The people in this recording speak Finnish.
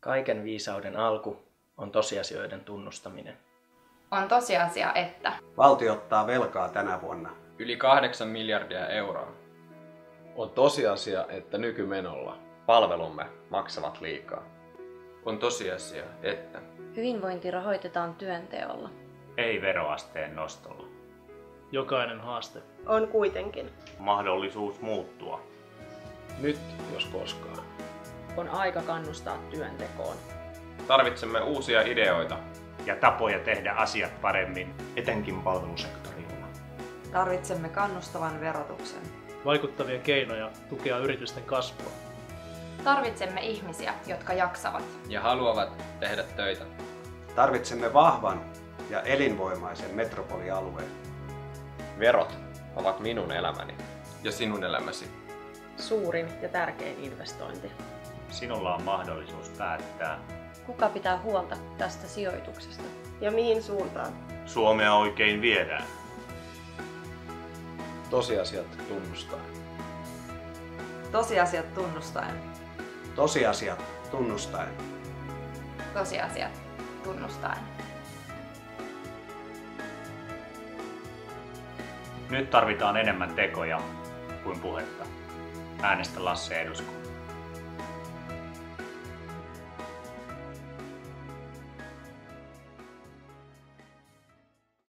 Kaiken viisauden alku on tosiasioiden tunnustaminen. On tosiasia, että valtio ottaa velkaa tänä vuonna yli 8 miljardia euroa. On tosiasia, että nykymenolla palvelumme maksavat liikaa. On tosiasia, että hyvinvointi rahoitetaan työnteolla. Ei veroasteen nostolla. Jokainen haaste on kuitenkin mahdollisuus muuttua. Nyt, jos koskaan. On aika kannustaa työntekoon. Tarvitsemme uusia ideoita ja tapoja tehdä asiat paremmin, etenkin palvelusektorilla. Tarvitsemme kannustavan verotuksen. Vaikuttavia keinoja tukea yritysten kasvua. Tarvitsemme ihmisiä, jotka jaksavat ja haluavat tehdä töitä. Tarvitsemme vahvan ja elinvoimaisen metropolialueen. Verot ovat minun elämäni ja sinun elämäsi. Suurin ja tärkein investointi. Sinulla on mahdollisuus päättää, kuka pitää huolta tästä sijoituksesta ja mihin suuntaan Suomea oikein viedään. Tosiasiat tunnustaen. Tosiasiat tunnustaen. Tosiasiat tunnustaen. Tosiasiat tunnustaen. Nyt tarvitaan enemmän tekoja kuin puhetta. Äänestä Lasse eduskuntaan.